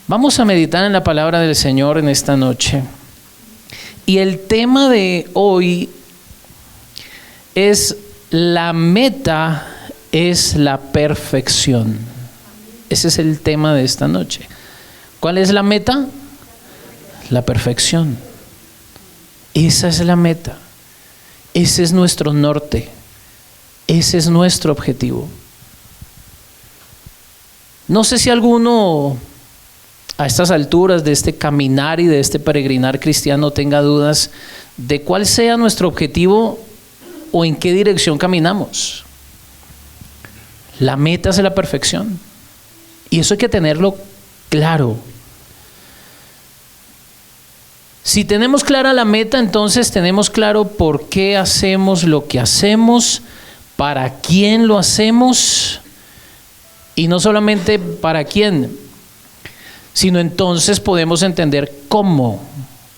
Vamos a meditar en la palabra del Señor en esta noche. Y el tema de hoy es: la meta es la perfección. Ese es el tema de esta noche. ¿Cuál es la meta? La perfección. Esa es la meta. Ese es nuestro norte. Ese es nuestro objetivo. No sé si alguno a estas alturas de este caminar y de este peregrinar cristiano tenga dudas de cuál sea nuestro objetivo o en qué dirección caminamos. La meta es la perfección. Y eso hay que tenerlo claro. Si tenemos clara la meta, entonces tenemos claro por qué hacemos lo que hacemos, para quién lo hacemos, y no solamente para quién, sino entonces podemos entender cómo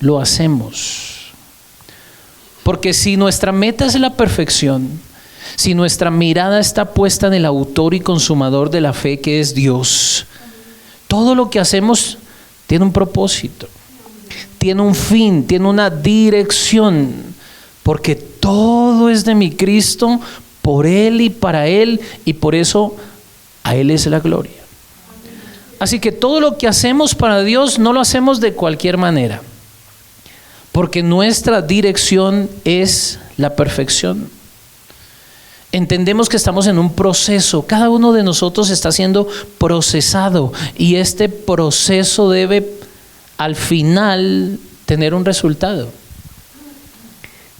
lo hacemos. Porque si nuestra meta es la perfección, si nuestra mirada está puesta en el autor y consumador de la fe, que es Dios, todo lo que hacemos tiene un propósito, tiene un fin, tiene una dirección, porque todo es de mi Cristo, por Él y para Él, y por eso a Él es la gloria. Así que todo lo que hacemos para Dios no lo hacemos de cualquier manera, porque nuestra dirección es la perfección. Entendemos que estamos en un proceso, cada uno de nosotros está siendo procesado, y este proceso debe al final tener un resultado.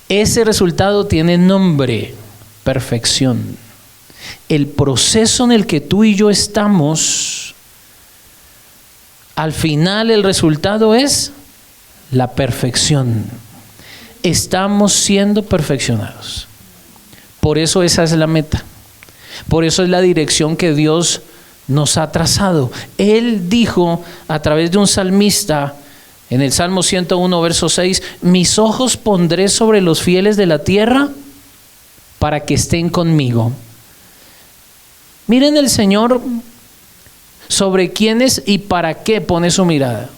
Ese resultado tiene nombre: perfección. El proceso en el que tú y yo estamos, al final el resultado es la perfección. Estamos siendo perfeccionados. Por eso esa es la meta. Por eso es la dirección que Dios nos ha trazado. Él dijo a través de un salmista en el Salmo 101, verso 6: mis ojos pondré sobre los fieles de la tierra para que estén conmigo. Miren el Señor sobre quiénes y para qué pone su mirada.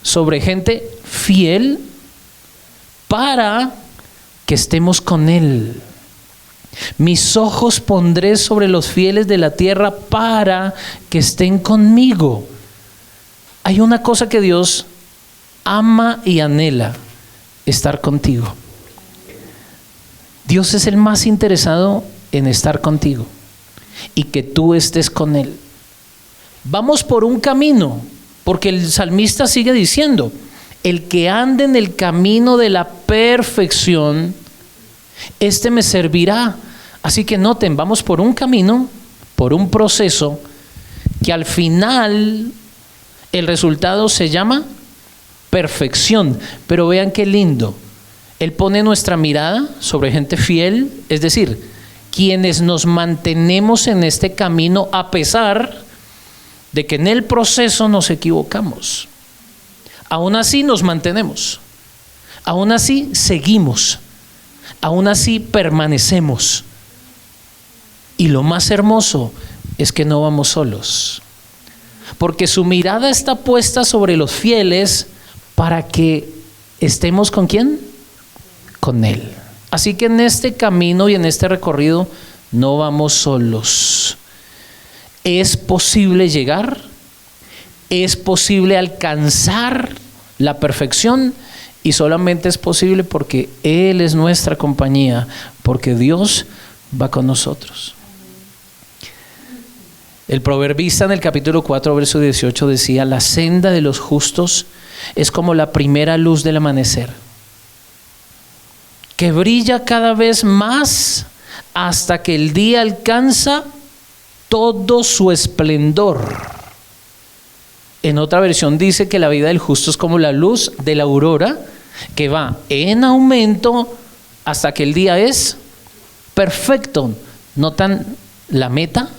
Sobre gente fiel para que estemos con Él. Mis ojos pondré sobre los fieles de la tierra para que estén conmigo. Hay una cosa que Dios ama y anhela: estar contigo. Dios es el más interesado en estar contigo y que tú estés con Él. Vamos por un camino, porque el salmista sigue diciendo: el que ande en el camino de la perfección, este me servirá. Así que noten, vamos por un camino, por un proceso, que al final el resultado se llama perfección. Pero vean qué lindo. Él pone nuestra mirada sobre gente fiel, es decir, quienes nos mantenemos en este camino a pesar de que en el proceso nos equivocamos. Aún así nos mantenemos, aún así seguimos, aún así permanecemos. Y lo más hermoso es que no vamos solos, porque su mirada está puesta sobre los fieles para que estemos ¿con quién? Con Él. Así que en este camino y en este recorrido no vamos solos. Es posible llegar, es posible alcanzar la perfección, y solamente es posible porque Él es nuestra compañía, porque Dios va con nosotros. El proverbista en el capítulo 4, verso 18 decía: la senda de los justos es como la primera luz del amanecer, que brilla cada vez más hasta que el día alcanza todo su esplendor. En otra versión dice que la vida del justo es como la luz de la aurora, que va en aumento hasta que el día es perfecto. ¿Notan la meta?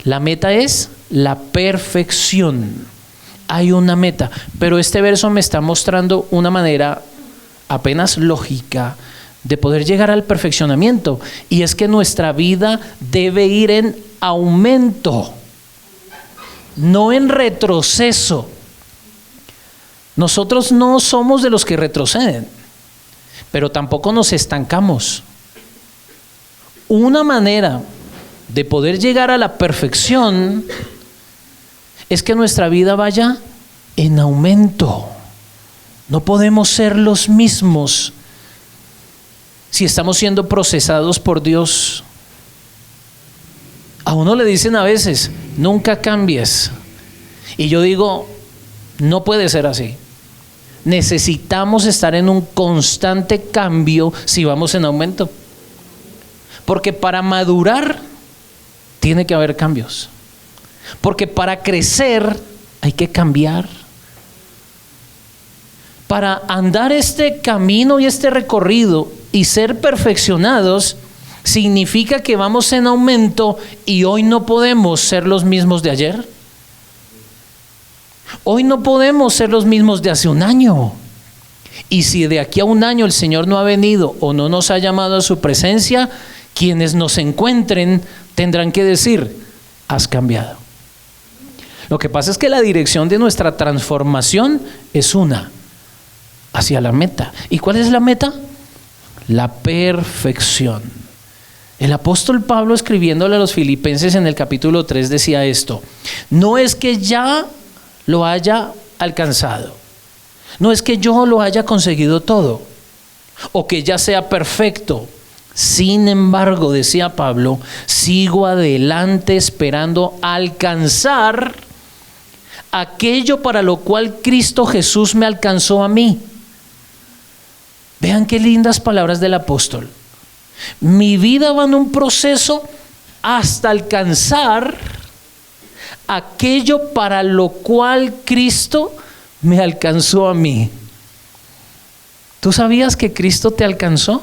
La meta es la perfección. Hay una meta, pero este verso me está mostrando una manera apenas lógica de poder llegar al perfeccionamiento, y es que nuestra vida debe ir en aumento. no en retroceso. Nosotros no somos de los que retroceden, pero tampoco nos estancamos. Una manera de poder llegar a la perfección es que nuestra vida vaya en aumento. No podemos ser los mismos si estamos siendo procesados por Dios. A uno le dicen a veces, nunca cambies. Y yo digo, no puede ser así. Necesitamos estar en un constante cambio si vamos en aumento. Porque para madurar tiene que haber cambios. Porque para crecer hay que cambiar. Para andar este camino y este recorrido y ser perfeccionados, significa que vamos en aumento y hoy no podemos ser los mismos de ayer. Hoy no podemos ser los mismos de hace un año. Y si de aquí a un año el Señor no ha venido o no nos ha llamado a su presencia, quienes nos encuentren tendrán que decir, has cambiado. Lo que pasa es que la dirección de nuestra transformación es una, hacia la meta. ¿Y cuál es la meta? La perfección. El apóstol Pablo, escribiéndole a los filipenses en el capítulo 3, decía esto: no es que ya lo haya alcanzado, no es que yo lo haya conseguido todo, o que ya sea perfecto. Sin embargo, decía Pablo, sigo adelante esperando alcanzar aquello para lo cual Cristo Jesús me alcanzó a mí. Vean qué lindas palabras del apóstol. Mi vida va en un proceso hasta alcanzar aquello para lo cual Cristo me alcanzó a mí. ¿Tú sabías que Cristo te alcanzó?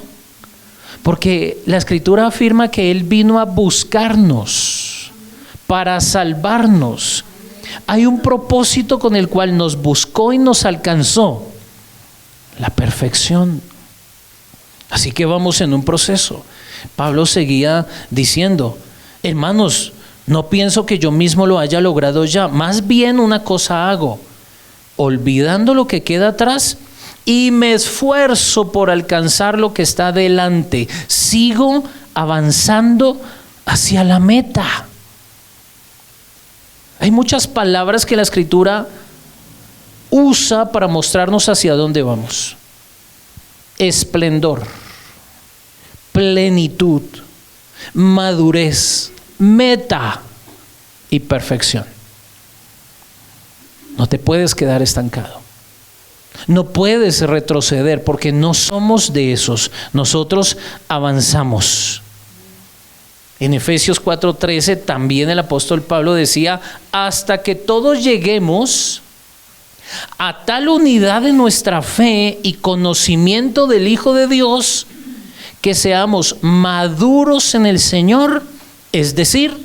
Porque la Escritura afirma que Él vino a buscarnos para salvarnos. Hay un propósito con el cual nos buscó y nos alcanzó: la perfección. Así que vamos en un proceso. Pablo seguía diciendo: hermanos, no pienso que yo mismo lo haya logrado ya, más bien una cosa hago, olvidando lo que queda atrás y me esfuerzo por alcanzar lo que está delante. Sigo avanzando hacia la meta. Hay muchas palabras que la Escritura usa para mostrarnos hacia dónde vamos: esplendor, plenitud, madurez, meta y perfección. No te puedes quedar estancado. No puedes retroceder, porque no somos de esos. Nosotros avanzamos. En Efesios 4:13 también el apóstol Pablo decía: hasta que todos lleguemos a tal unidad de nuestra fe y conocimiento del Hijo de Dios, que seamos maduros en el Señor, es decir,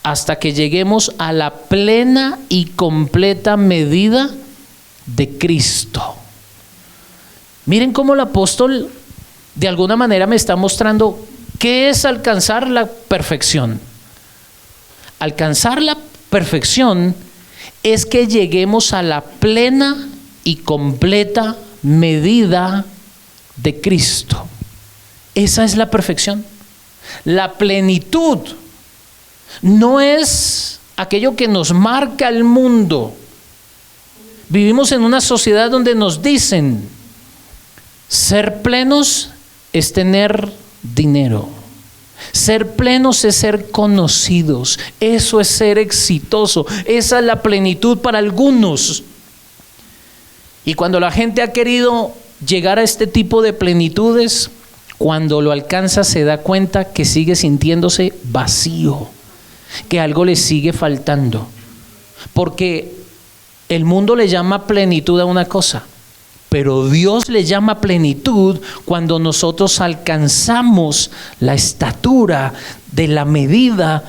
hasta que lleguemos a la plena y completa medida de Cristo. Miren cómo el apóstol de alguna manera me está mostrando qué es alcanzar la perfección. Alcanzar la perfección es que lleguemos a la plena y completa medida de Cristo. Esa es la perfección. La plenitud no es aquello que nos marca el mundo. Vivimos en una sociedad donde nos dicen: ser plenos es tener dinero. Ser plenos es ser conocidos. Eso es ser exitoso. Esa es la plenitud para algunos. Y cuando la gente ha querido llegar a este tipo de plenitudes, cuando lo alcanza se da cuenta que sigue sintiéndose vacío, que algo le sigue faltando. Porque el mundo le llama plenitud a una cosa, pero Dios le llama plenitud cuando nosotros alcanzamos la estatura de la medida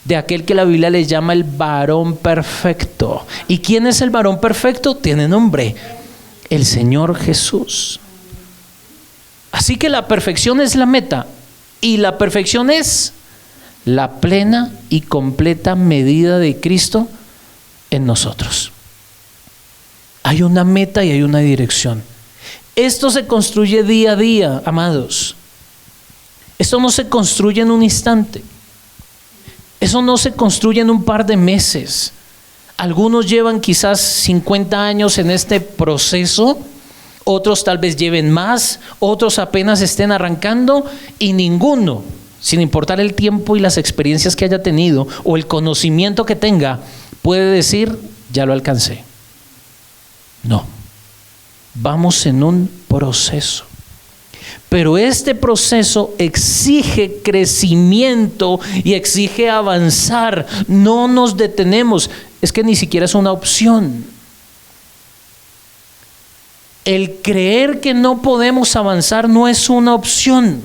de aquel que la Biblia le llama el varón perfecto. ¿Y quién es el varón perfecto? Tiene nombre: el Señor Jesús. Así que la perfección es la meta, y la perfección es la plena y completa medida de Cristo en nosotros. Hay una meta y hay una dirección. Esto se construye día a día, amados. Esto no se construye en un instante. Eso no se construye en un par de meses. Algunos llevan quizás 50 años en este proceso, otros tal vez lleven más, otros apenas estén arrancando, y ninguno, sin importar el tiempo y las experiencias que haya tenido o el conocimiento que tenga, puede decir, ya lo alcancé. No, vamos en un proceso. Pero este proceso exige crecimiento y exige avanzar. No nos detenemos. Es que ni siquiera es una opción. El creer que no podemos avanzar no es una opción.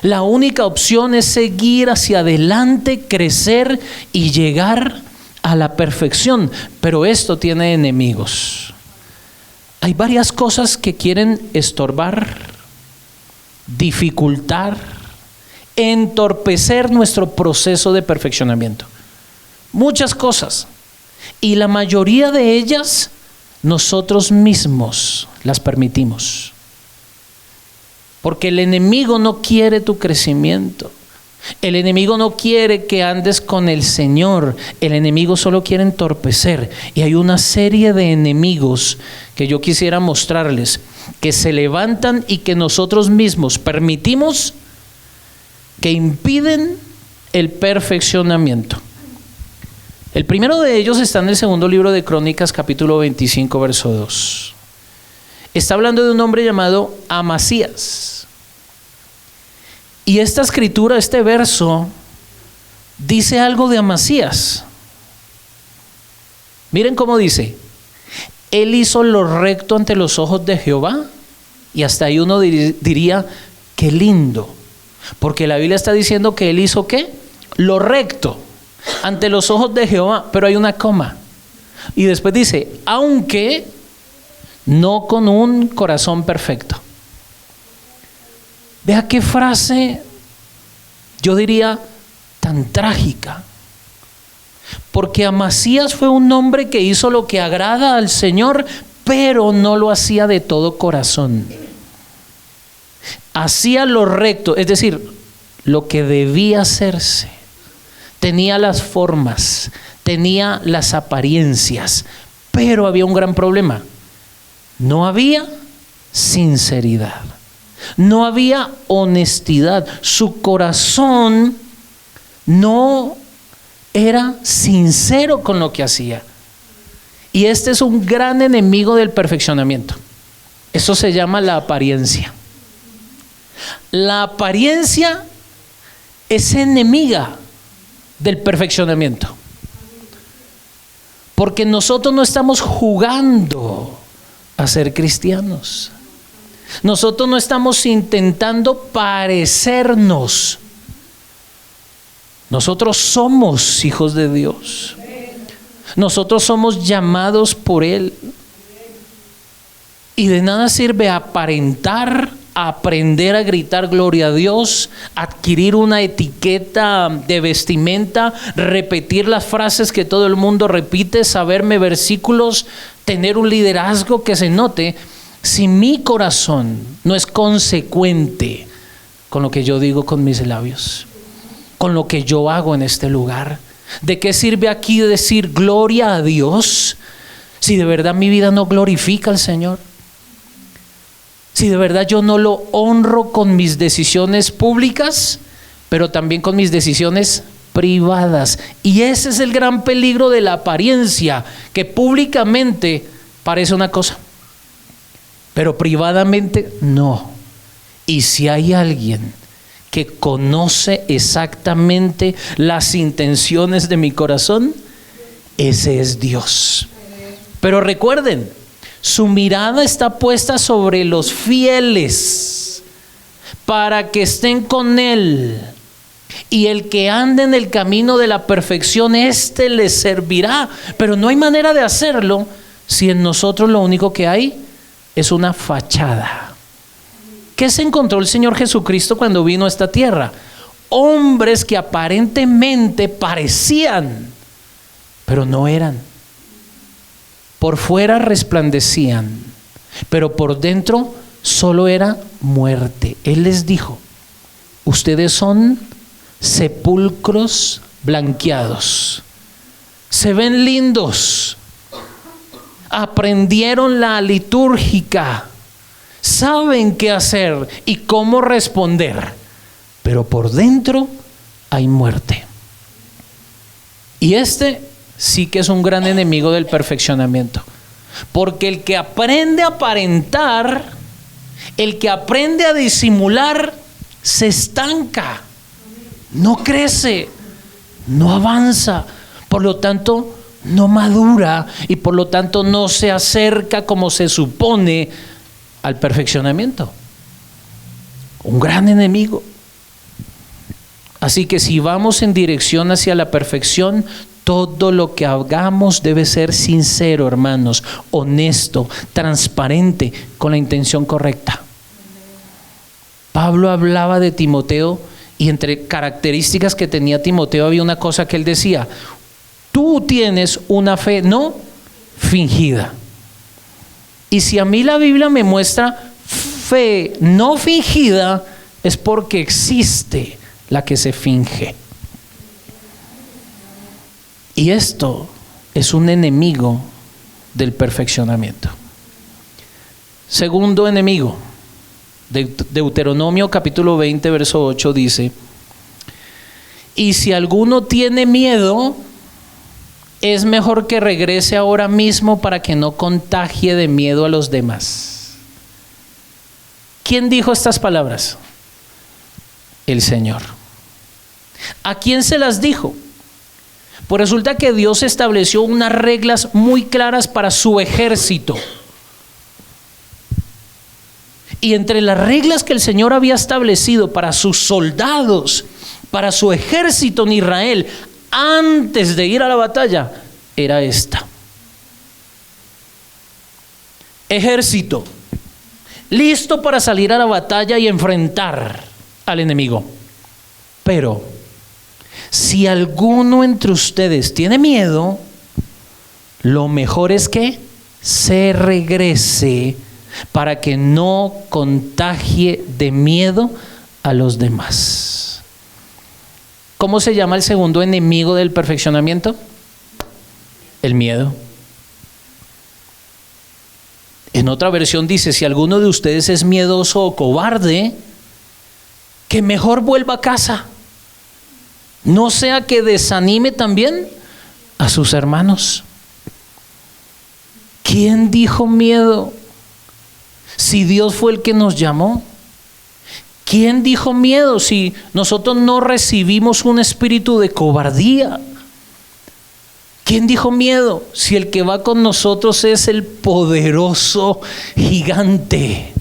La única opción es seguir hacia adelante, crecer y llegar a la perfección. Pero esto tiene enemigos. Hay varias cosas que quieren estorbar, dificultar, entorpecer nuestro proceso de perfeccionamiento. Muchas cosas. Y la mayoría de ellas nosotros mismos las permitimos. Porque el enemigo no quiere tu crecimiento. El enemigo no quiere que andes con el Señor. El enemigo solo quiere entorpecer. Y hay una serie de enemigos que yo quisiera mostrarles, que se levantan y que nosotros mismos permitimos, que impiden el perfeccionamiento. El primero de ellos está en el segundo libro de Crónicas, capítulo 25, verso 2. Está hablando de un hombre llamado Amasías. Y esta escritura, este verso, dice algo de Amasías. Miren cómo dice: él hizo lo recto ante los ojos de Jehová. Y hasta ahí uno diría, qué lindo. Porque la Biblia está diciendo que él hizo ¿qué? Lo recto ante los ojos de Jehová. Pero hay una coma. Y después dice, aunque no con un corazón perfecto. Vea qué frase, yo diría, tan trágica. Porque Amasías fue un hombre que hizo lo que agrada al Señor, pero no lo hacía de todo corazón. Hacía lo recto, es decir, lo que debía hacerse. Tenía las formas, tenía las apariencias, pero había un gran problema. No había sinceridad. No había honestidad. Su corazón no era sincero con lo que hacía. Y este es un gran enemigo del perfeccionamiento. Eso se llama la apariencia. La apariencia es enemiga del perfeccionamiento. Porque nosotros no estamos jugando a ser cristianos. Nosotros no estamos intentando parecernos. Nosotros somos hijos de Dios. Nosotros somos llamados por Él. Y de nada sirve aparentar, aprender a gritar gloria a Dios, adquirir una etiqueta de vestimenta, repetir las frases que todo el mundo repite, saberme versículos, tener un liderazgo que se note, si mi corazón no es consecuente con lo que yo digo con mis labios, con lo que yo hago en este lugar. ¿De qué sirve aquí decir gloria a Dios si de verdad mi vida no glorifica al Señor? Si de verdad yo no lo honro con mis decisiones públicas, pero también con mis decisiones privadas. Y ese es el gran peligro de la apariencia, que públicamente parece una cosa, pero privadamente no. Y si hay alguien que conoce exactamente las intenciones de mi corazón, ese es Dios. Pero recuerden, su mirada está puesta sobre los fieles para que estén con Él. Y el que ande en el camino de la perfección, éste le servirá. Pero no hay manera de hacerlo si en nosotros lo único que hay es una fachada. ¿Qué se encontró el Señor Jesucristo cuando vino a esta tierra? Hombres que aparentemente parecían pero no eran. Por fuera resplandecían, pero por dentro solo era muerte. Él les dijo: ustedes son sepulcros blanqueados. Se ven lindos, aprendieron la litúrgica, saben qué hacer y cómo responder, pero por dentro hay muerte. Y este sí que es un gran enemigo del perfeccionamiento, porque el que aprende a aparentar, el que aprende a disimular, se estanca, no crece, no avanza, por lo tanto no madura y por lo tanto no se acerca como se supone al perfeccionamiento. Un gran enemigo. Así que si vamos en dirección hacia la perfección, todo lo que hagamos debe ser sincero, hermanos, honesto, transparente, con la intención correcta. Pablo hablaba de Timoteo y entre características que tenía Timoteo había una cosa que él decía: tú tienes una fe no fingida. Y si a mí la Biblia me muestra fe no fingida, es porque existe la que se finge. Y esto es un enemigo del perfeccionamiento. Segundo enemigo, Deuteronomio capítulo 20, verso 8 dice: y si alguno tiene miedo, es mejor que regrese ahora mismo para que no contagie de miedo a los demás. ¿Quién dijo estas palabras? El Señor. ¿A quién se las dijo? Pues resulta que Dios estableció unas reglas muy claras para su ejército. Y entre las reglas que el Señor había establecido para sus soldados, para su ejército en Israel, antes de ir a la batalla, era esta: ejército, listo para salir a la batalla y enfrentar al enemigo. Pero si alguno entre ustedes tiene miedo, lo mejor es que se regrese para que no contagie de miedo a los demás. ¿Cómo se llama el segundo enemigo del perfeccionamiento? El miedo. En otra versión dice: si alguno de ustedes es miedoso o cobarde, que mejor vuelva a casa, no sea que desanime también a sus hermanos. ¿Quién dijo miedo? Si Dios fue el que nos llamó. ¿Quién dijo miedo si nosotros no recibimos un espíritu de cobardía? ¿Quién dijo miedo si el que va con nosotros es el poderoso gigante?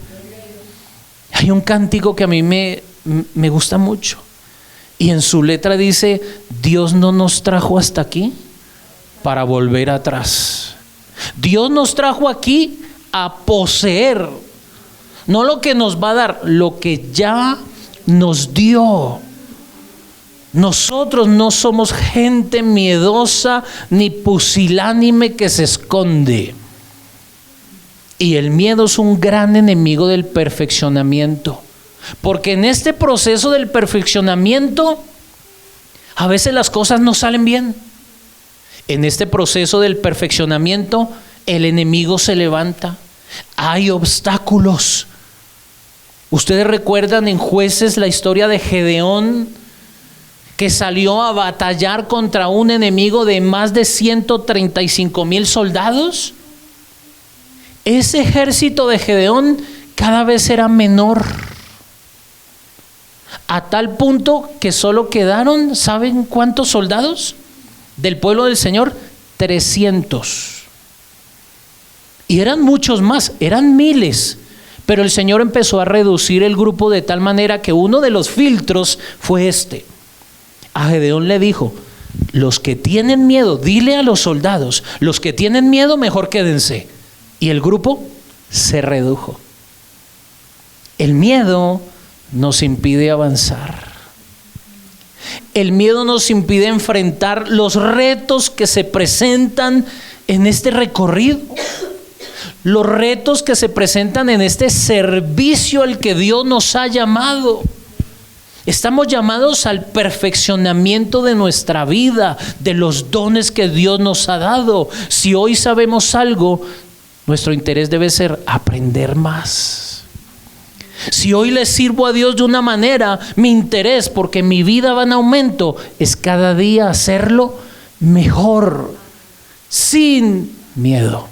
Hay un cántico que a mí me gusta mucho y en su letra dice: Dios no nos trajo hasta aquí para volver atrás. Dios nos trajo aquí a poseer, no lo que nos va a dar, lo que ya nos dio. Nosotros no somos gente miedosa ni pusilánime que se esconde. Y el miedo es un gran enemigo del perfeccionamiento, porque en este proceso del perfeccionamiento a veces las cosas no salen bien. En este proceso del perfeccionamiento el enemigo se levanta, hay obstáculos. Ustedes recuerdan en Jueces la historia de Gedeón, que salió a batallar contra un enemigo de más de 135,000 soldados. Ese ejército de Gedeón cada vez era menor, a tal punto que solo quedaron, ¿saben cuántos soldados del pueblo del Señor? 300. Y eran muchos más, eran miles. Pero el Señor empezó a reducir el grupo de tal manera que uno de los filtros fue este. A Gedeón le dijo: los que tienen miedo, dile a los soldados, los que tienen miedo mejor quédense. Y el grupo se redujo. El miedo nos impide avanzar. el miedo nos impide enfrentar los retos que se presentan en este recorrido, los retos que se presentan en este servicio al que Dios nos ha llamado. Estamos llamados al perfeccionamiento de nuestra vida, de los dones que Dios nos ha dado. Si hoy sabemos algo, nuestro interés debe ser aprender más. Si hoy le sirvo a Dios de una manera, mi interés, porque mi vida va en aumento, es cada día hacerlo mejor, sin miedo.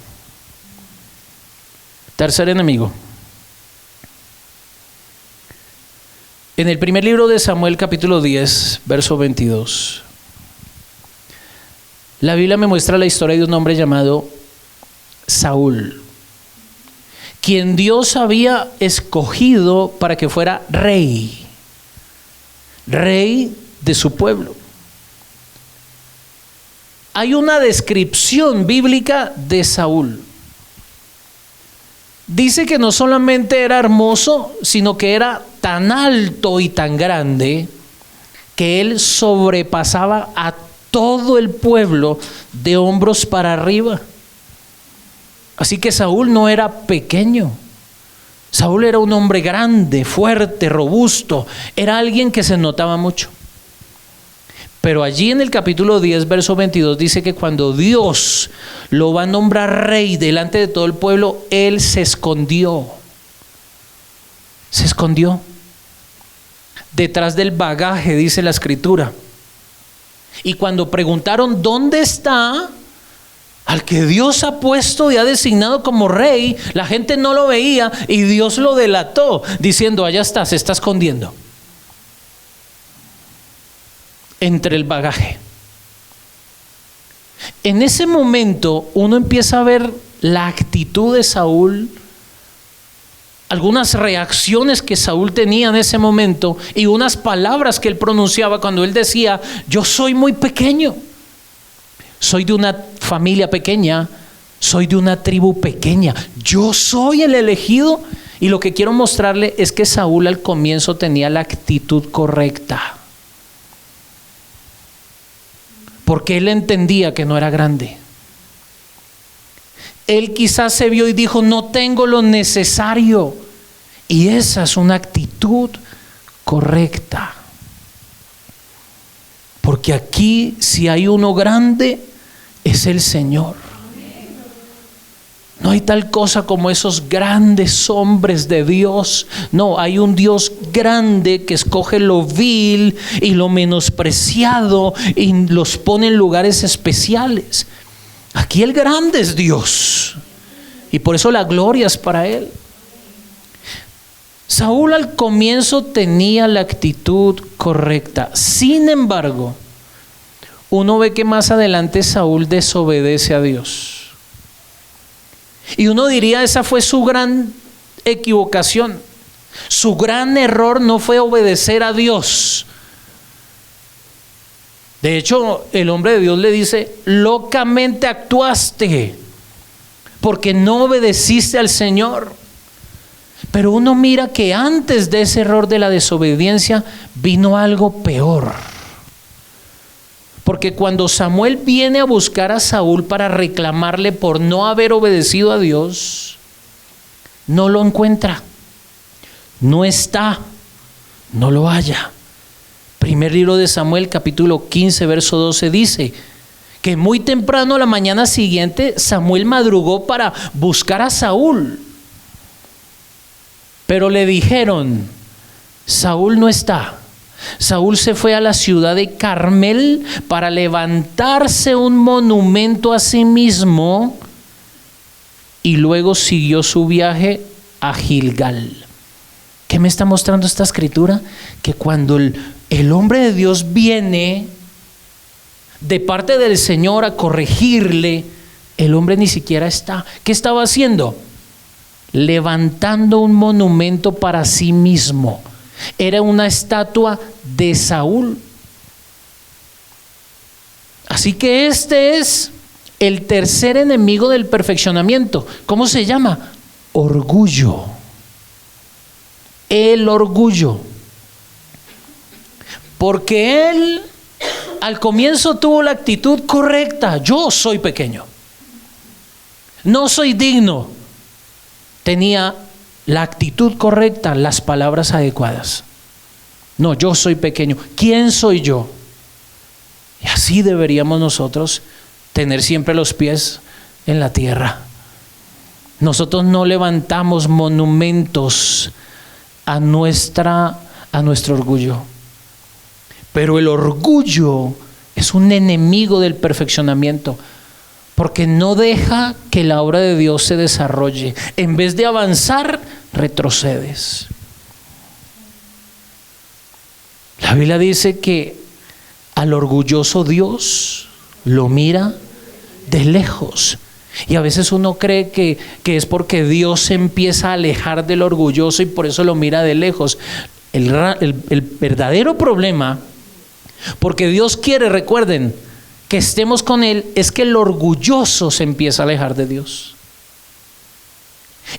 Tercer enemigo. En el primer libro de Samuel, capítulo 10, verso 22, la Biblia me muestra la historia de un hombre llamado Saúl, quien Dios había escogido para que fuera rey de su pueblo. Hay una descripción bíblica de Saúl. Dice que no solamente era hermoso, sino que era tan alto y tan grande que él sobrepasaba a todo el pueblo de hombros para arriba. Así que Saúl no era pequeño. Saúl era un hombre grande, fuerte, robusto. Era alguien que se notaba mucho. Pero allí en el capítulo 10, verso 22, dice que cuando Dios lo va a nombrar rey delante de todo el pueblo, él se escondió. Se escondió detrás del bagaje, dice la escritura. Y cuando preguntaron dónde está al que Dios ha puesto y ha designado como rey, la gente no lo veía y Dios lo delató diciendo: allá está, se está escondiendo entre el bagaje. En ese momento uno empieza a ver la actitud de Saúl, algunas reacciones que Saúl tenía en ese momento y unas palabras que él pronunciaba cuando él decía: yo soy muy pequeño, soy de una familia pequeña, soy de una tribu pequeña, yo soy el elegido. Y lo que quiero mostrarle es que Saúl al comienzo tenía la actitud correcta, porque él entendía que no era grande. Él quizás se vio y dijo: no tengo lo necesario. Y esa es una actitud correcta. Porque aquí, si hay uno grande, es el Señor. No hay tal cosa como esos grandes hombres de Dios. No, hay un Dios grande que escoge lo vil y lo menospreciado y los pone en lugares especiales. Aquí el grande es Dios y por eso la gloria es para Él. Saúl al comienzo tenía la actitud correcta. Sin embargo, uno ve que más adelante Saúl desobedece a Dios. Y uno diría: esa fue su gran equivocación. Su gran error no fue obedecer a Dios. De hecho, el hombre de Dios le dice: locamente actuaste porque no obedeciste al Señor. Pero uno mira que antes de ese error de la desobediencia vino algo peor. Porque cuando Samuel viene a buscar a Saúl para reclamarle por no haber obedecido a Dios, no lo encuentra, no está, no lo halla. Primer libro de Samuel, capítulo 15, verso 12 dice que muy temprano a la mañana siguiente Samuel madrugó para buscar a Saúl. Pero le dijeron: Saúl no está. Saúl se fue a la ciudad de Carmel para levantarse un monumento a sí mismo y luego siguió su viaje a Gilgal. ¿Qué me está mostrando esta escritura? Que cuando el hombre de Dios viene de parte del Señor a corregirle, el hombre ni siquiera está. ¿Qué estaba haciendo? Levantando un monumento para sí mismo. Era una estatua de Saúl. Así que este es el tercer enemigo del perfeccionamiento. ¿Cómo se llama? Orgullo. El orgullo. Porque él al comienzo tuvo la actitud correcta. Yo soy pequeño. No soy digno. Tenía la actitud correcta, las palabras adecuadas. No, yo soy pequeño. ¿Quién soy yo? Y así deberíamos nosotros tener siempre los pies en la tierra. Nosotros no levantamos monumentos a nuestro orgullo. Pero el orgullo es un enemigo del perfeccionamiento, porque no deja que la obra de Dios se desarrolle. En vez de avanzar, retrocedes. La Biblia dice que al orgulloso Dios lo mira de lejos. Y a veces uno cree que es porque Dios se empieza a alejar del orgulloso y por eso lo mira de lejos. El verdadero problema, porque Dios quiere, recuerden, que estemos con Él, es que el orgulloso se empieza a alejar de Dios.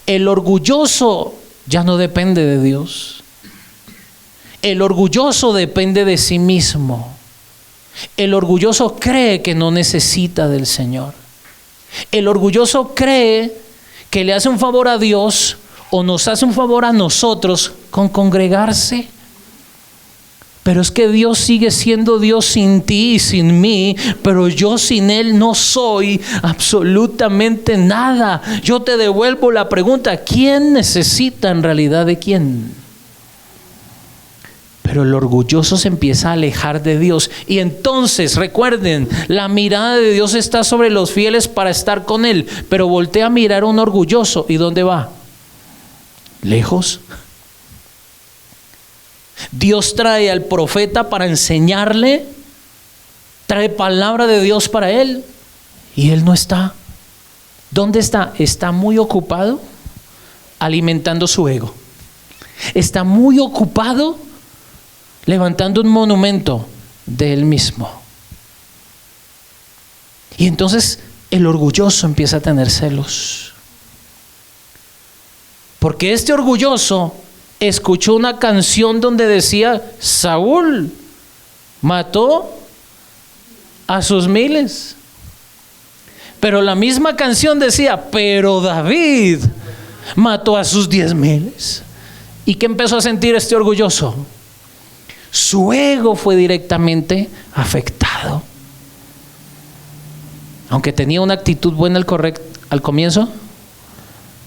El orgulloso ya no depende de Dios. El orgulloso depende de sí mismo. El orgulloso cree que no necesita del Señor. El orgulloso cree que le hace un favor a Dios o nos hace un favor a nosotros con congregarse. Pero es que Dios sigue siendo Dios sin ti y sin mí, pero yo sin Él no soy absolutamente nada. Yo te devuelvo la pregunta: ¿quién necesita en realidad de quién? Pero el orgulloso se empieza a alejar de Dios. Y entonces, recuerden, la mirada de Dios está sobre los fieles para estar con Él. Pero voltea a mirar a un orgulloso, ¿y dónde va? Lejos. Dios trae al profeta para enseñarle, trae palabra de Dios para él, y él no está. ¿Dónde está? Está muy ocupado alimentando su ego. Está muy ocupado levantando un monumento de él mismo. Y entonces el orgulloso empieza a tener celos. Porque este orgulloso escuchó una canción donde decía: Saúl mató a sus miles. Pero la misma canción decía: pero David mató a sus 10,000. ¿Y qué empezó a sentir este orgulloso? Su ego fue directamente afectado. Aunque tenía una actitud buena al comienzo,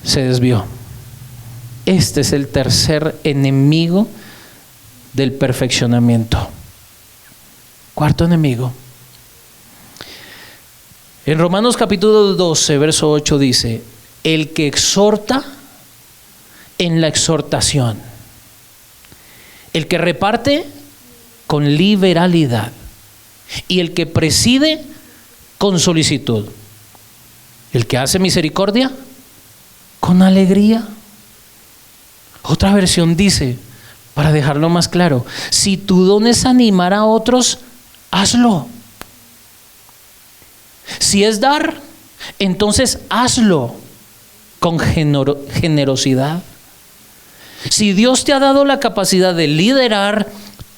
se desvió. Este es el tercer enemigo del perfeccionamiento. Cuarto enemigo. En Romanos capítulo 12, verso 8 dice: el que exhorta en la exhortación, el que reparte con liberalidad y el que preside con solicitud, el que hace misericordia con alegría. Otra versión dice, para dejarlo más claro: si tu don es animar a otros, hazlo. Si es dar, entonces hazlo con generosidad. Si Dios te ha dado la capacidad de liderar,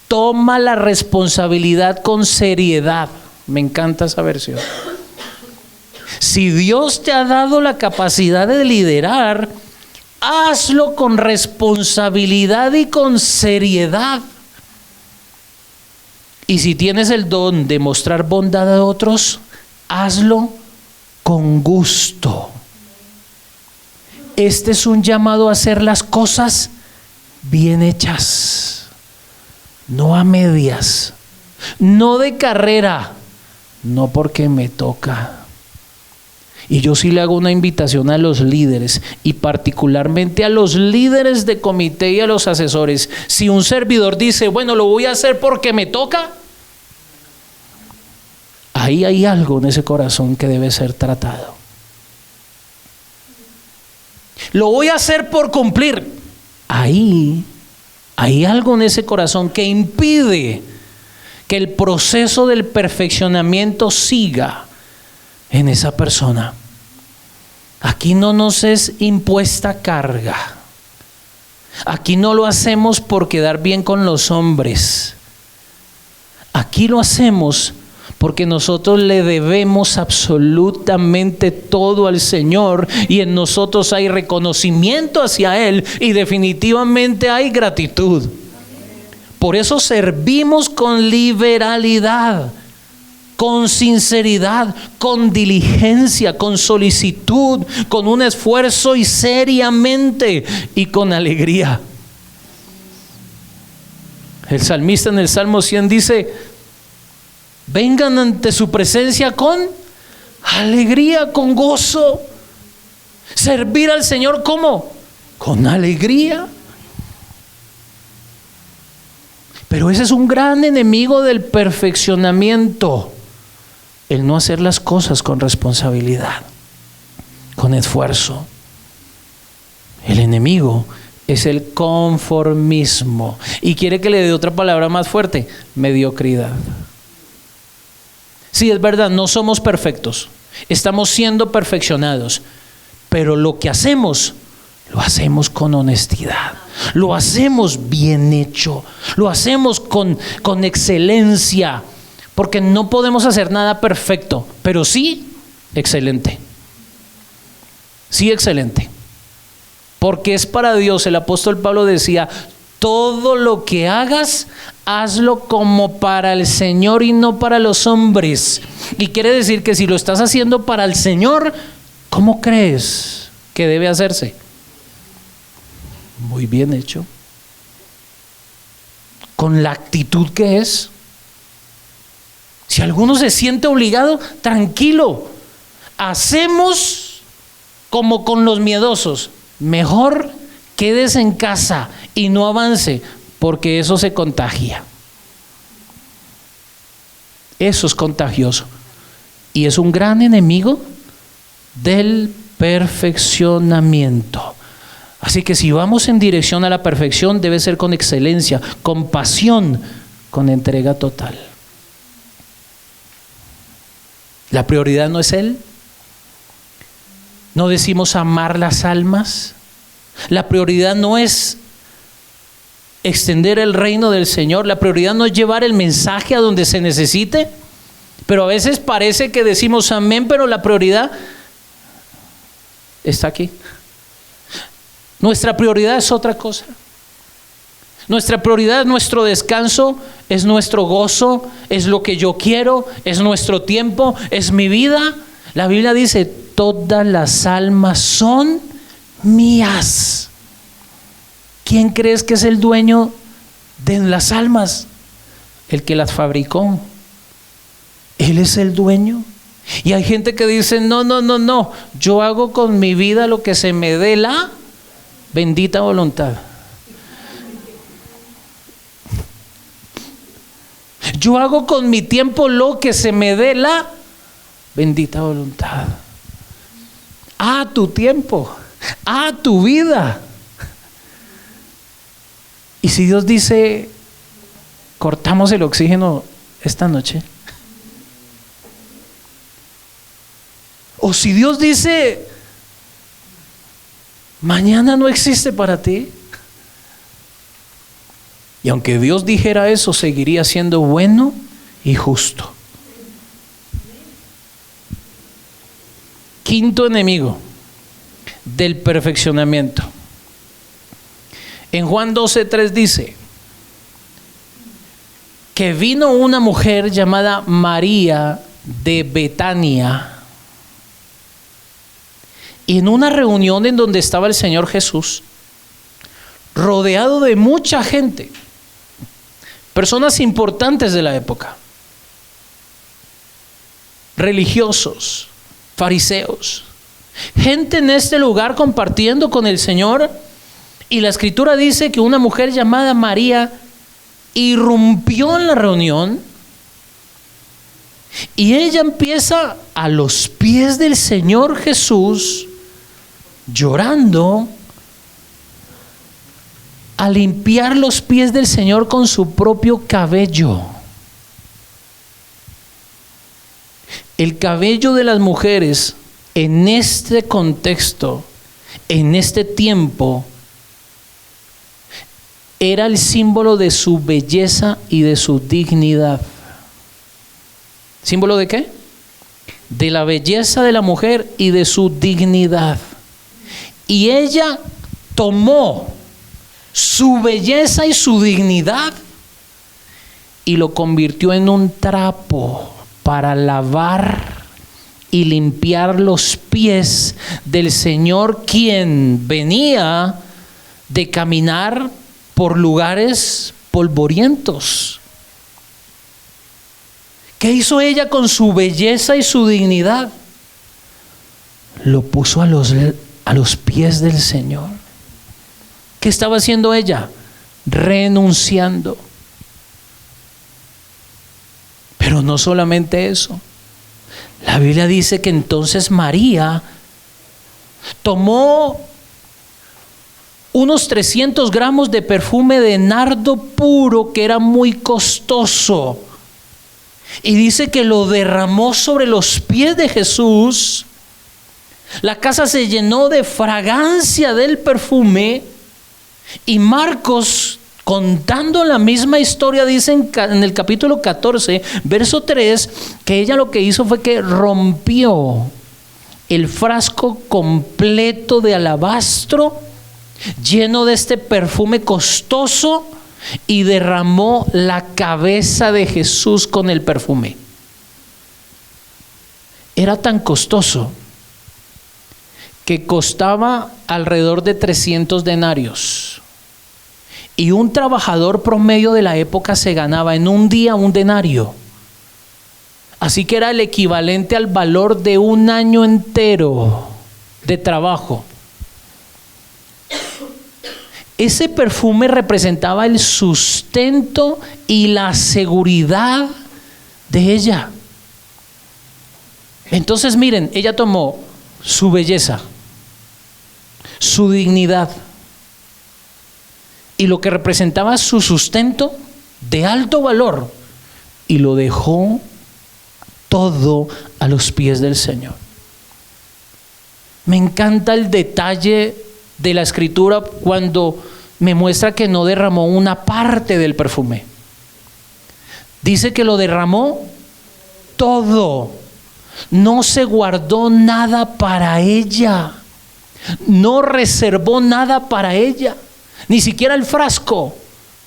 toma la responsabilidad con seriedad. Me encanta esa versión. Si Dios te ha dado la capacidad de liderar, hazlo con responsabilidad y con seriedad. Y si tienes el don de mostrar bondad a otros, hazlo con gusto. Este es un llamado a hacer las cosas bien hechas, no a medias, no de carrera, no porque me toca. Y yo sí le hago una invitación a los líderes, y particularmente a los líderes de comité y a los asesores. Si un servidor dice: bueno, lo voy a hacer porque me toca, ahí hay algo en ese corazón que debe ser tratado. Lo voy a hacer por cumplir. Ahí hay algo en ese corazón que impide que el proceso del perfeccionamiento siga en esa persona. Aquí no nos es impuesta carga. Aquí no lo hacemos por quedar bien con los hombres. Aquí lo hacemos porque nosotros le debemos absolutamente todo al Señor y en nosotros hay reconocimiento hacia Él y definitivamente hay gratitud. Por eso servimos con liberalidad, con sinceridad, con diligencia, con solicitud, con un esfuerzo y seriamente y con alegría. El salmista en el Salmo 100 dice: vengan ante su presencia con alegría, con gozo. Servir al Señor, ¿cómo? Con alegría. Pero ese es un gran enemigo del perfeccionamiento, el no hacer las cosas con responsabilidad, con esfuerzo. El enemigo es el conformismo. Y quiere que le dé otra palabra más fuerte: mediocridad. Sí, es verdad, no somos perfectos, estamos siendo perfeccionados, pero lo que hacemos, lo hacemos con honestidad, lo hacemos bien hecho, lo hacemos con excelencia, porque no podemos hacer nada perfecto, pero sí excelente. Sí, excelente. Porque es para Dios. El apóstol Pablo decía: todo lo que hagas, hazlo como para el Señor y no para los hombres. Y quiere decir que si lo estás haciendo para el Señor, ¿cómo crees que debe hacerse? Muy bien hecho. Con la actitud que es. Si alguno se siente obligado, tranquilo. Hacemos como con los miedosos. Mejor quédese en casa y no avance, porque eso se contagia. Eso es contagioso y es un gran enemigo del perfeccionamiento. Así que si vamos en dirección a la perfección, debe ser con excelencia, con pasión, con entrega total. La prioridad no es Él. No decimos amar las almas. La prioridad no es extender el reino del Señor. La prioridad no es llevar el mensaje a donde se necesite. Pero a veces parece que decimos amén, pero la prioridad está aquí. Nuestra prioridad es otra cosa. Nuestra prioridad es nuestro descanso, es nuestro gozo, es lo que yo quiero, es nuestro tiempo, es mi vida. La Biblia dice: todas las almas son mías. ¿Quién crees que es el dueño de las almas? El que las fabricó. Él es el dueño. Y hay gente que dice: no, yo hago con mi vida lo que se me dé la bendita voluntad. Yo hago con mi tiempo lo que se me dé la bendita voluntad. A tu tiempo, a tu vida. Y si Dios dice: cortamos el oxígeno esta noche. O si Dios dice: mañana no existe para ti. Y aunque Dios dijera eso, seguiría siendo bueno y justo. Quinto enemigo del perfeccionamiento. En Juan 12:3 dice que vino una mujer llamada María de Betania, y en una reunión en donde estaba el Señor Jesús, rodeado de mucha gente, personas importantes de la época, religiosos, fariseos, gente en este lugar compartiendo con el Señor. Y la Escritura dice que una mujer llamada María irrumpió en la reunión y ella empieza a los pies del Señor Jesús, llorando, a limpiar los pies del Señor con su propio cabello. El cabello de las mujeres en este contexto, en este tiempo, era el símbolo de su belleza y de su dignidad. ¿Símbolo de qué? De la belleza de la mujer y de su dignidad. Y ella tomó su belleza y su dignidad y lo convirtió en un trapo para lavar y limpiar los pies del Señor, quien venía de caminar por lugares polvorientos. ¿Qué hizo ella con su belleza y su dignidad? Lo puso a los pies del Señor. ¿Qué estaba haciendo ella? Renunciando. Pero no solamente eso. La Biblia dice que entonces María tomó unos 300 gramos de perfume de nardo puro, que era muy costoso, y dice que lo derramó sobre los pies de Jesús. La casa se llenó de fragancia del perfume, y Marcos, contando la misma historia, dice en el capítulo 14, verso 3, que ella lo que hizo fue que rompió el frasco completo de alabastro lleno de este perfume costoso y derramó la cabeza de Jesús con el perfume. Era tan costoso que costaba alrededor de 300 denarios. Y un trabajador promedio de la época se ganaba en un día un denario. Así que era el equivalente al valor de un año entero de trabajo. Ese perfume representaba el sustento y la seguridad de ella. Entonces miren, ella tomó su belleza, su dignidad y lo que representaba su sustento de alto valor, y lo dejó todo a los pies del Señor. Me encanta el detalle de la escritura cuando me muestra que no derramó una parte del perfume. Dice que lo derramó todo. No se guardó nada para ella. No reservó nada para ella. Ni siquiera el frasco.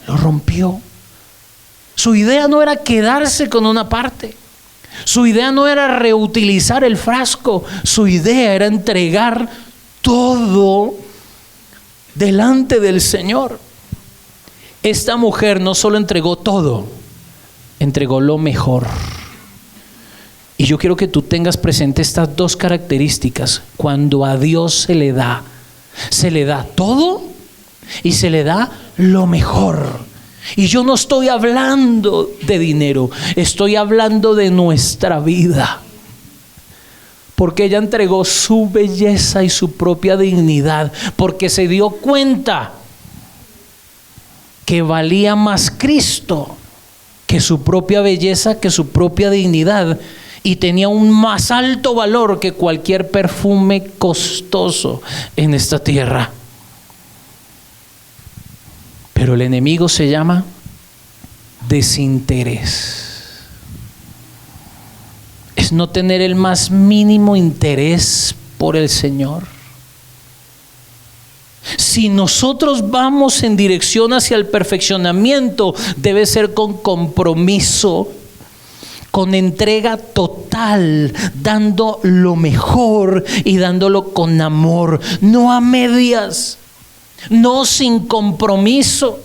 Lo rompió. Su idea no era quedarse con una parte. Su idea no era reutilizar el frasco. Su idea era entregar todo delante del Señor. Esta mujer no solo entregó todo, entregó lo mejor. Y yo quiero que tú tengas presente estas dos características. Cuando a Dios se le da todo y se le da lo mejor. Y yo no estoy hablando de dinero, estoy hablando de nuestra vida. Porque ella entregó su belleza y su propia dignidad, porque se dio cuenta que valía más Cristo que su propia belleza, que su propia dignidad, y tenía un más alto valor que cualquier perfume costoso en esta tierra. Pero el enemigo se llama desinterés. Es no tener el más mínimo interés por el Señor. Si nosotros vamos en dirección hacia el perfeccionamiento, debe ser con compromiso, con entrega total, dando lo mejor y dándolo con amor, no a medias, no sin compromiso.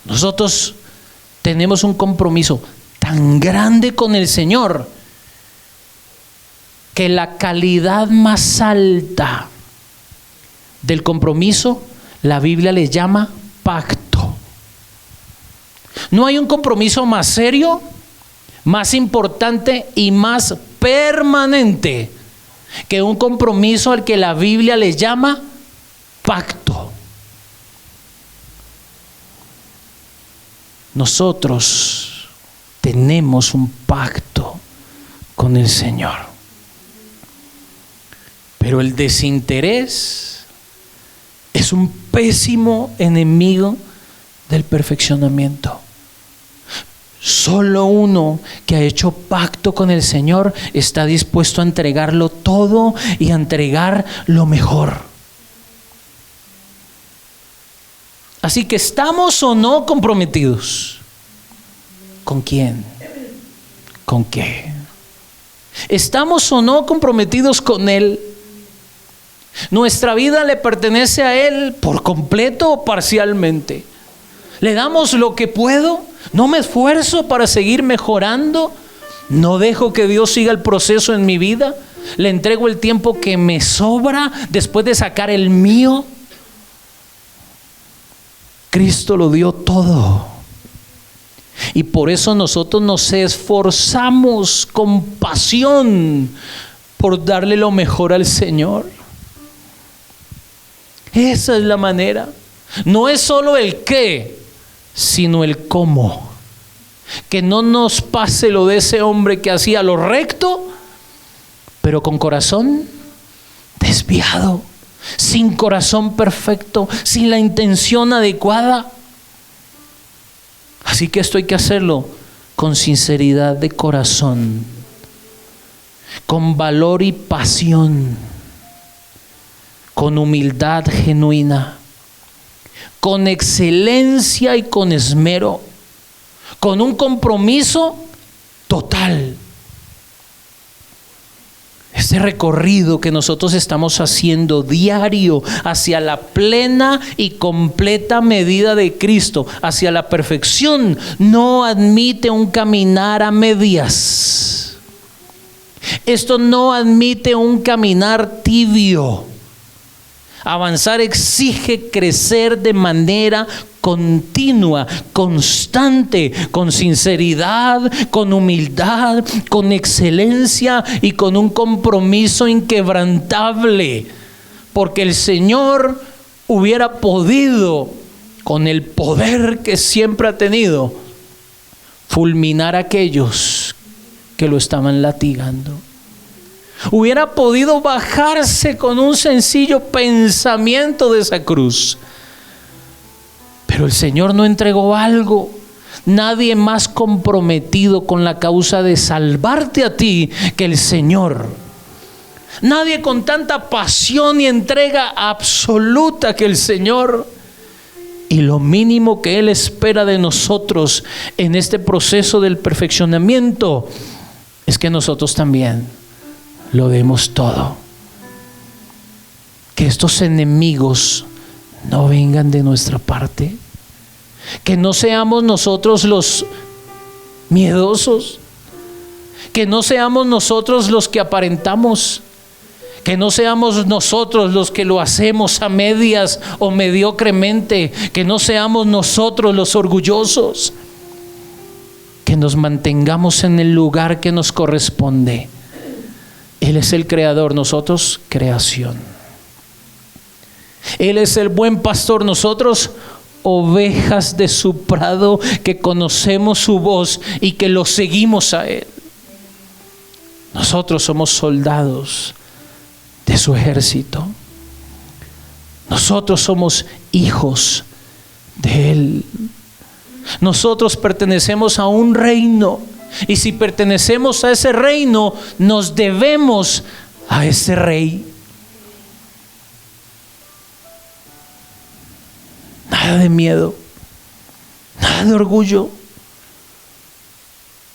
Nosotros tenemos un compromiso tan grande con el Señor que la calidad más alta del compromiso, la Biblia le llama pacto. No hay un compromiso más serio, más importante y más permanente que un compromiso al que la Biblia le llama pacto. Nosotros tenemos un pacto con el Señor. Pero el desinterés es un pésimo enemigo del perfeccionamiento. Solo uno que ha hecho pacto con el Señor está dispuesto a entregarlo todo y a entregar lo mejor. Así que, ¿estamos o no comprometidos? ¿Con quién? ¿Con qué? ¿Estamos o no comprometidos con Él? ¿Nuestra vida le pertenece a Él por completo o parcialmente? ¿Le damos lo que puedo? ¿No me esfuerzo para seguir mejorando? ¿No dejo que Dios siga el proceso en mi vida? ¿Le entrego el tiempo que me sobra después de sacar el mío? Cristo lo dio todo. Y por eso nosotros nos esforzamos con pasión por darle lo mejor al Señor. Esa es la manera. No es solo el qué, sino el cómo. Que no nos pase lo de ese hombre que hacía lo recto, pero con corazón desviado, sin corazón perfecto, sin la intención adecuada. Así que esto hay que hacerlo con sinceridad de corazón, con valor y pasión, con humildad genuina, con excelencia y con esmero, con un compromiso total. Este recorrido que nosotros estamos haciendo diario hacia la plena y completa medida de Cristo, hacia la perfección, no admite un caminar a medias. Esto no admite un caminar tibio. Avanzar exige crecer de manera continua, constante, con sinceridad, con humildad, con excelencia y con un compromiso inquebrantable. Porque el Señor hubiera podido, con el poder que siempre ha tenido, fulminar a aquellos que lo estaban latigando. Hubiera podido bajarse con un sencillo pensamiento de esa cruz. Pero el Señor no entregó algo. Nadie más comprometido con la causa de salvarte a ti que el Señor. Nadie con tanta pasión y entrega absoluta que el Señor. Y lo mínimo que Él espera de nosotros en este proceso del perfeccionamiento es que nosotros también lo demos todo. Que estos enemigos no vengan de nuestra parte. Que no seamos nosotros los miedosos. Que no seamos nosotros los que aparentamos. Que no seamos nosotros los que lo hacemos a medias o mediocremente. Que no seamos nosotros los orgullosos. Que nos mantengamos en el lugar que nos corresponde. Él es el creador, nosotros creación. Él es el buen pastor, nosotros ovejas de su prado que conocemos su voz y que lo seguimos a Él. Nosotros somos soldados de su ejército. Nosotros somos hijos de Él. Nosotros pertenecemos a un reino. Y si pertenecemos a ese reino, nos debemos a ese rey. Nada de miedo, nada de orgullo,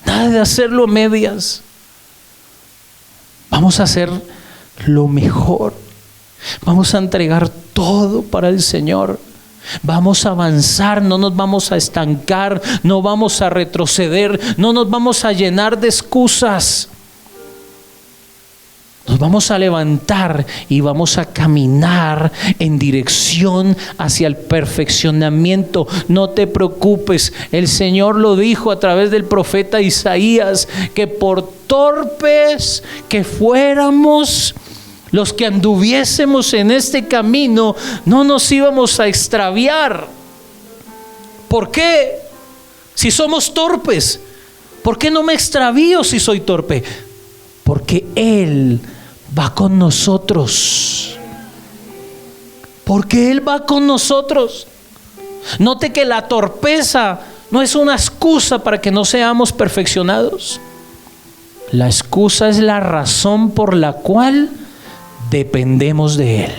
nada de hacerlo a medias. Vamos a hacer lo mejor. Vamos a entregar todo para el Señor. Vamos a avanzar, no nos vamos a estancar, no vamos a retroceder, no nos vamos a llenar de excusas. Nos vamos a levantar y vamos a caminar en dirección hacia el perfeccionamiento. No te preocupes, el Señor lo dijo a través del profeta Isaías, que por torpes que fuéramos, los que anduviésemos en este camino, no nos íbamos a extraviar. ¿Por qué? Si somos torpes, ¿por qué no me extravío si soy torpe? Porque Él va con nosotros. Porque Él va con nosotros. Note que la torpeza No es una excusa para que no seamos perfeccionados. La excusa es la razón por la cual dependemos de Él.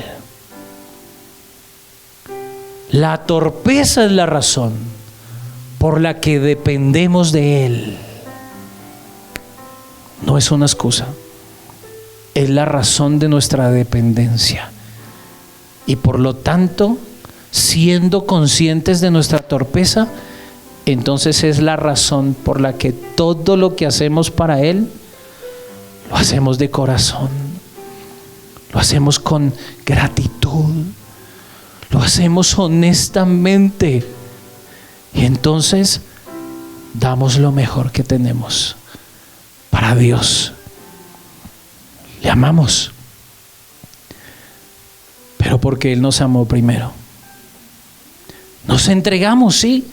La torpeza es la razón por la que dependemos de Él. No es una excusa, es la razón de nuestra dependencia. Y por lo tanto, siendo conscientes de nuestra torpeza, entonces es la razón por la que todo lo que hacemos para Él, lo hacemos de corazón, lo hacemos con gratitud, lo hacemos honestamente. Y entonces damos lo mejor que tenemos para Dios. Le amamos, pero porque Él nos amó primero. Nos entregamos, sí,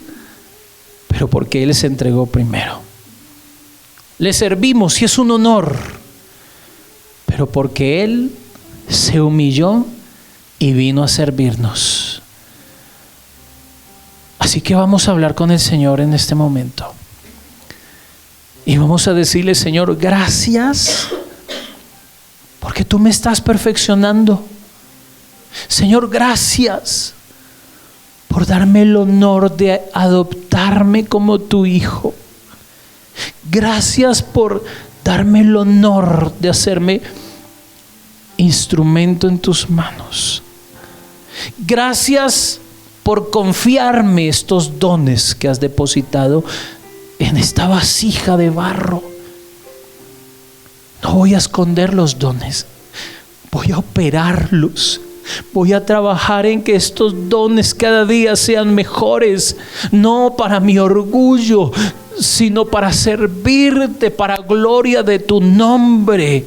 pero porque Él se entregó primero. Le servimos y es un honor, pero porque Él se humilló y vino a servirnos. Así que vamos a hablar con el Señor en este momento. Y vamos a decirle: Señor, gracias porque tú me estás perfeccionando. Señor, gracias por darme el honor de adoptarme como tu hijo. Gracias por darme el honor de hacerme instrumento en tus manos. Gracias por confiarme estos dones que has depositado en esta vasija de barro. No voy a esconder los dones, voy a operarlos. Voy a trabajar en que estos dones cada día sean mejores, no para mi orgullo, sino para servirte, para gloria de tu nombre.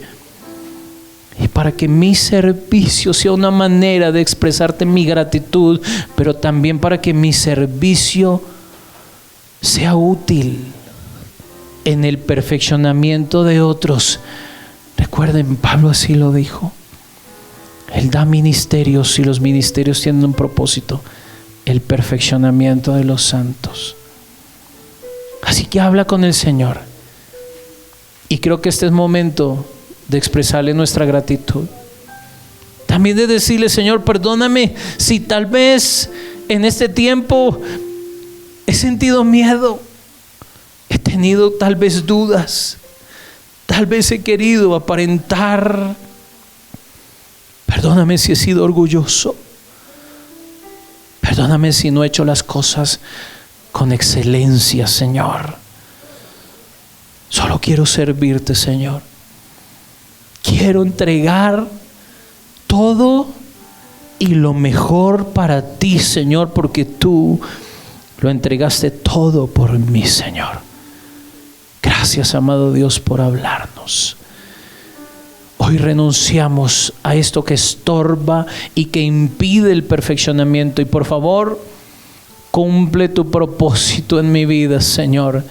Y para que mi servicio sea una manera de expresarte mi gratitud, pero también para que mi servicio sea útil en el perfeccionamiento de otros. Recuerden, Pablo así lo dijo. Él da ministerios y los ministerios tienen un propósito: el perfeccionamiento de los santos. Así que habla con el Señor. Y creo que este es momento de expresarle nuestra gratitud. También de decirle: Señor, perdóname si tal vez en este tiempo he sentido miedo, he tenido tal vez dudas, tal vez he querido aparentar. Perdóname si he sido orgulloso. Perdóname si no he hecho las cosas con excelencia, Señor. Solo quiero servirte, Señor. Quiero entregar todo y lo mejor para ti, Señor, porque tú lo entregaste todo por mí, Señor. Gracias, amado Dios, por hablarnos. Hoy renunciamos a esto que estorba y que impide el perfeccionamiento. Y por favor, cumple tu propósito en mi vida, Señor.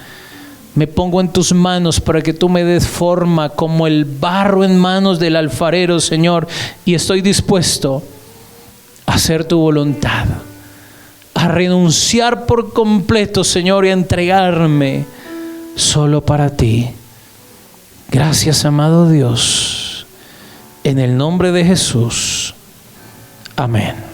Me pongo en tus manos para que tú me des forma como el barro en manos del alfarero, Señor. Y estoy dispuesto a hacer tu voluntad, a renunciar por completo, Señor, y a entregarme solo para ti. Gracias, amado Dios. En el nombre de Jesús. Amén.